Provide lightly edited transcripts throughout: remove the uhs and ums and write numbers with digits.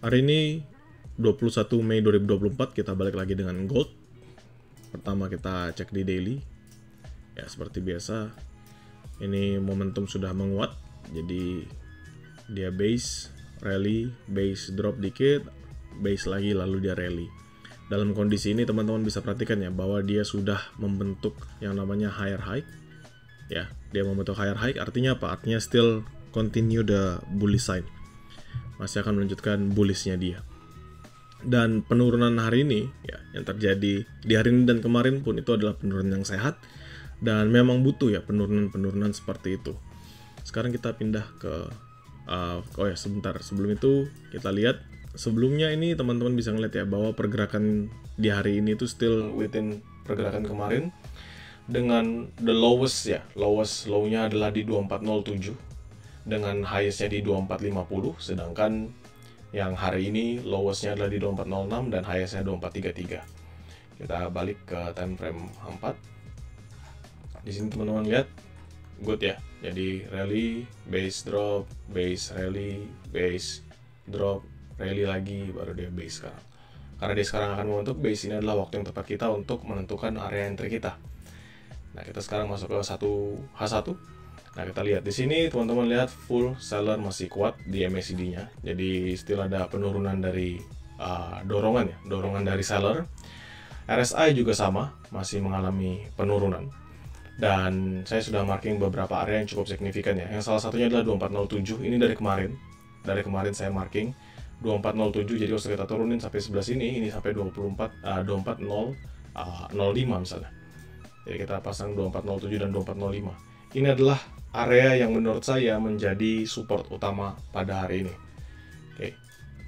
Hari ini 21 Mei 2024 kita balik lagi dengan gold. Pertama kita cek di daily. Ya seperti biasa, ini momentum sudah menguat. Jadi dia base, rally, base drop dikit, base lagi lalu dia rally. Dalam kondisi ini teman-teman bisa perhatikan ya bahwa dia sudah membentuk yang namanya higher high. Ya, dia membentuk higher high artinya apa? Artinya still continue the bullish side. Masih akan melanjutkan bullishnya dia. Dan penurunan hari ini ya yang terjadi di hari ini dan kemarin pun itu adalah penurunan yang sehat dan memang butuh ya penurunan-penurunan seperti itu. Sekarang kita pindah ke sebentar, sebelum itu kita lihat sebelumnya ini teman-teman bisa ngeliat ya bahwa pergerakan di hari ini itu still within pergerakan kemarin dengan the lowest low-nya adalah di 2407 dengan highest-nya di 2450, sedangkan yang hari ini lowest-nya adalah di 2406 dan highest-nya 2433. Kita balik ke time frame 4. Di sini teman-teman lihat good ya. Jadi rally, base drop, base rally, base drop, rally lagi, baru dia base sekarang. Karena dia sekarang akan membentuk base, ini adalah waktu yang tepat kita untuk menentukan area entry kita. Nah, kita sekarang masuk ke H1. Nah, kita lihat di sini teman-teman lihat full seller masih kuat di MACD-nya. Jadi still ada penurunan dari dorongan dari seller. RSI juga sama, masih mengalami penurunan. Dan saya sudah marking beberapa area yang cukup signifikan ya. Yang salah satunya adalah 2407. Ini dari kemarin. Dari kemarin saya marking 2407. Jadi kalau kita turunin sampai sebelah sini, ini sampai 24005 misalnya. Jadi kita pasang 2407 dan 2405. Ini adalah area yang menurut saya menjadi support utama pada hari ini. Oke.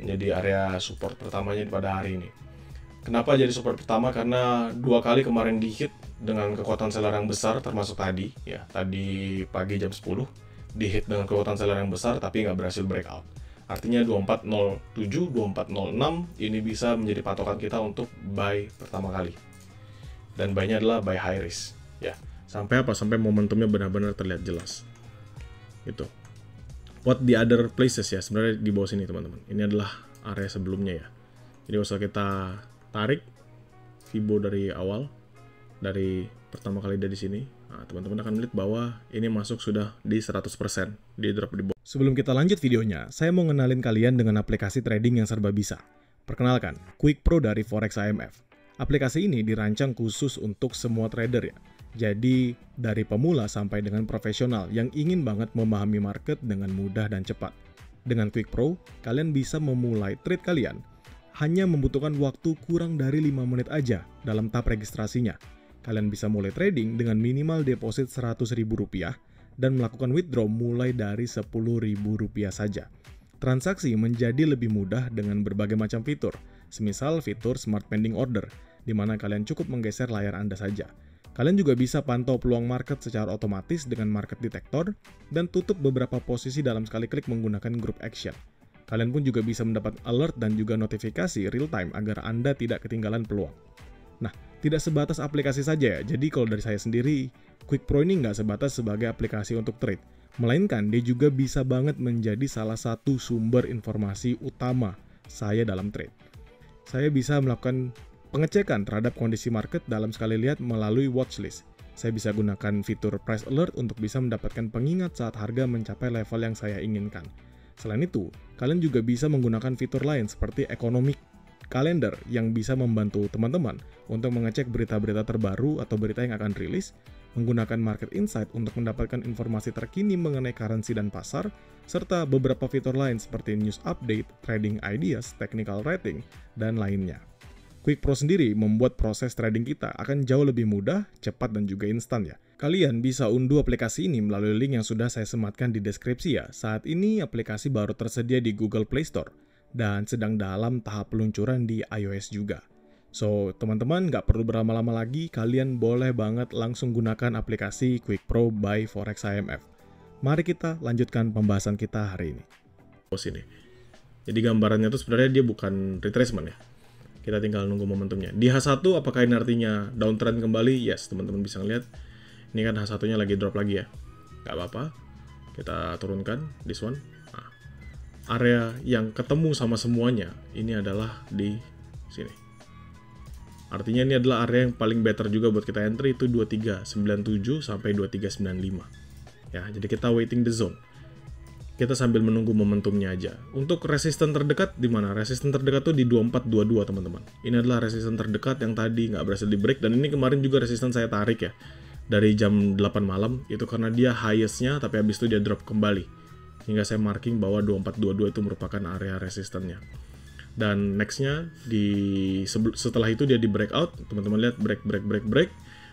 Menjadi area support pertamanya pada hari ini. Kenapa jadi support pertama? Karena dua kali kemarin di-hit dengan kekuatan seller yang besar, termasuk tadi ya, tadi pagi jam 10 di-hit dengan kekuatan seller yang besar tapi nggak berhasil breakout. Artinya 2407, 2406 ini bisa menjadi patokan kita untuk buy pertama kali. Dan buy-nya adalah buy high risk ya. Sampai apa? Sampai momentumnya benar-benar terlihat jelas. Gitu. What the other places ya, sebenarnya di bawah sini teman-teman. Ini adalah area sebelumnya ya. Jadi kalau kita tarik Fibo dari awal, dari pertama kali dari sini, nah, teman-teman akan melihat bahwa ini masuk sudah di 100% di drop di bawah. Sebelum kita lanjut videonya, saya mau ngenalin kalian dengan aplikasi trading yang serba bisa. Perkenalkan, Quick Pro dari Forex IMF. Aplikasi ini dirancang khusus untuk semua trader ya. Jadi dari pemula sampai dengan profesional yang ingin banget memahami market dengan mudah dan cepat. Dengan Quick Pro, kalian bisa memulai trade kalian hanya membutuhkan waktu kurang dari 5 menit aja dalam tahap registrasinya. Kalian bisa mulai trading dengan minimal deposit Rp100.000 dan melakukan withdraw mulai dari Rp10.000 saja. Transaksi menjadi lebih mudah dengan berbagai macam fitur, semisal fitur Smart Pending Order, di mana kalian cukup menggeser layar Anda saja. Kalian juga bisa pantau peluang market secara otomatis dengan market detector dan tutup beberapa posisi dalam sekali klik menggunakan group action. Kalian pun juga bisa mendapat alert dan juga notifikasi real time agar Anda tidak ketinggalan peluang. Nah, tidak sebatas aplikasi saja ya. Jadi kalau dari saya sendiri, Quick Pro ini nggak sebatas sebagai aplikasi untuk trade. Melainkan dia juga bisa banget menjadi salah satu sumber informasi utama saya dalam trade. Saya bisa melakukan pengecekan terhadap kondisi market dalam sekali lihat melalui watchlist. Saya bisa gunakan fitur price alert untuk bisa mendapatkan pengingat saat harga mencapai level yang saya inginkan. Selain itu, kalian juga bisa menggunakan fitur lain seperti economic calendar yang bisa membantu teman-teman untuk mengecek berita-berita terbaru atau berita yang akan rilis, menggunakan market insight untuk mendapatkan informasi terkini mengenai currency dan pasar, serta beberapa fitur lain seperti news update, trading ideas, technical rating, dan lainnya. Quick Pro sendiri membuat proses trading kita akan jauh lebih mudah, cepat, dan juga instan ya. Kalian bisa unduh aplikasi ini melalui link yang sudah saya sematkan di deskripsi ya. Saat ini aplikasi baru tersedia di Google Play Store dan sedang dalam tahap peluncuran di iOS juga. So, teman-teman nggak perlu berlama-lama lagi, kalian boleh banget langsung gunakan aplikasi Quick Pro by Forex IMF. Mari kita lanjutkan pembahasan kita hari ini. Sini. Jadi gambarannya itu sebenarnya dia bukan retracement ya. Kita tinggal nunggu momentumnya. Di H1 apakah ini artinya downtrend kembali? Yes, teman-teman bisa ngeliat. Ini kan H1-nya lagi drop lagi ya. Nggak apa-apa. Kita turunkan this one. Nah, area yang ketemu sama semuanya ini adalah di sini. Artinya ini adalah area yang paling better juga buat kita entry, itu 2397 sampai 2395. Ya, jadi kita waiting the zone. Kita sambil menunggu momentumnya aja. Untuk resisten terdekat di mana? Resisten terdekat tuh di 2422, teman-teman. Ini adalah resisten terdekat yang tadi nggak berhasil di break, dan ini kemarin juga resisten saya tarik ya. Dari jam 8 malam, itu karena dia highest-nya, tapi habis itu dia drop kembali. Hingga saya marking bahwa 2422 itu merupakan area resistennya. Dan next-nya, setelah itu dia di breakout, teman-teman lihat break.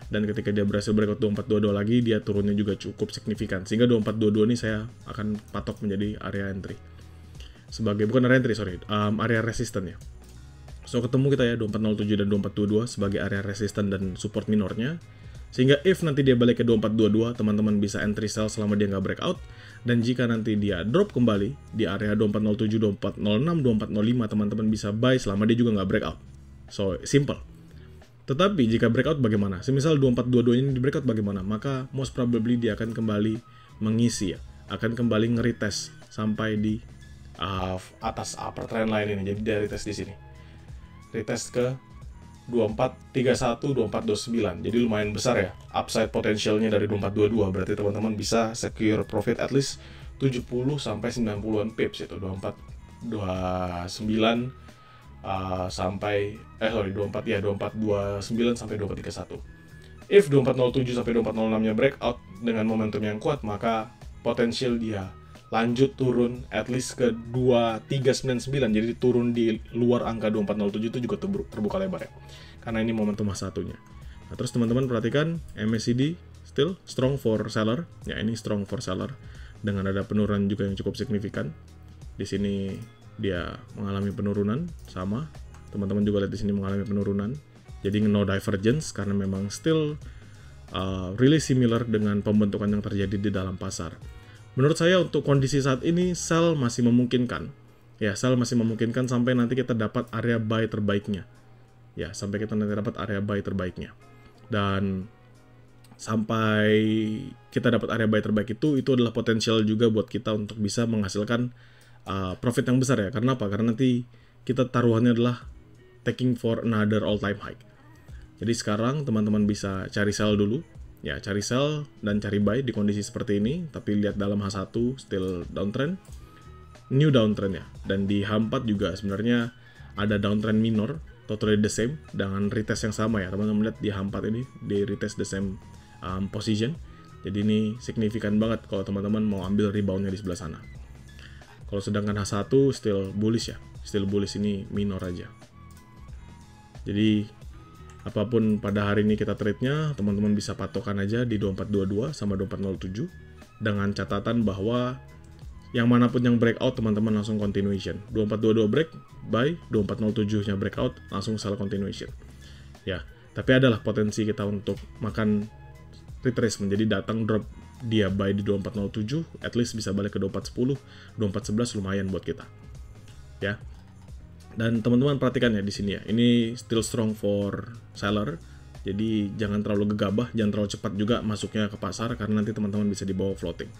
Dan ketika dia berhasil breakout 2422 lagi, dia turunnya juga cukup signifikan. Sehingga 2422 ini saya akan patok menjadi area entry. Bukan area entry, area resisten ya. So, ketemu kita ya 2407 dan 2422 sebagai area resisten dan support minornya. Sehingga if nanti dia balik ke 2422, teman-teman bisa entry sell selama dia nggak breakout. Dan jika nanti dia drop kembali di area 2407, 2406, 2405, teman-teman bisa buy selama dia juga nggak breakout. So, simple. Tetapi jika breakout bagaimana? Semisal 2422 ini di breakout bagaimana? Maka most probably dia akan kembali mengisi ya. Akan kembali nge-retest sampai di atas upper trend line ini. Jadi dia retest di sini. Retest ke 2431, 2429. Jadi lumayan besar ya. Upside potensialnya dari 2422. Berarti teman-teman bisa secure profit at least 70 sampai 90-an pips itu. 2429 sampai 2429 sampai 2431. If 2407 sampai 2406 nya breakout dengan momentum yang kuat, maka potensial dia lanjut turun at least ke 2399. Jadi turun di luar angka 2407 itu juga terbuka lebar ya. Karena ini momentum satunya. Nah, terus teman-teman perhatikan MACD still strong for seller. Ya, ini strong for seller dengan ada penurunan juga yang cukup signifikan. Di sini dia mengalami penurunan sama. Teman-teman juga lihat di sini mengalami penurunan. Jadi no divergence karena memang still really similar dengan pembentukan yang terjadi di dalam pasar. Menurut saya untuk kondisi saat ini sell masih memungkinkan. Ya, sell masih memungkinkan sampai nanti kita dapat area buy terbaiknya. Ya, sampai kita nanti dapat area buy terbaiknya. Dan sampai kita dapat area buy terbaik itu adalah potensial juga buat kita untuk bisa menghasilkan profit yang besar ya. Karena apa? Karena nanti kita taruhannya adalah taking for another all time high. Jadi sekarang teman-teman bisa cari sell dulu. Ya, cari sell dan cari buy di kondisi seperti ini. Tapi lihat dalam H1 still downtrend. New downtrend ya. Dan di H4 juga sebenarnya ada downtrend minor. Totally the same. Dengan retest yang sama ya. Teman-teman lihat di H4 ini. Di retest the same position. Jadi ini signifikan banget kalau teman-teman mau ambil reboundnya di sebelah sana. Kalau sedangkan H1 still bullish ya. Still bullish, ini minor aja. Jadi apapun pada hari ini kita trade-nya, teman-teman bisa patokan aja di 2422 sama 2407 dengan catatan bahwa yang manapun yang breakout teman-teman langsung continuation. 2422 break, buy, 2407-nya breakout langsung sell continuation. Ya, tapi adalah potensi kita untuk makan retracement. Jadi datang drop dia buy di 2407, at least bisa balik ke 2410, 2411 lumayan buat kita. Ya. Dan teman-teman perhatikan ya di sini ya. Ini still strong for seller. Jadi jangan terlalu gegabah, jangan terlalu cepat juga masuknya ke pasar karena nanti teman-teman bisa dibawa floating.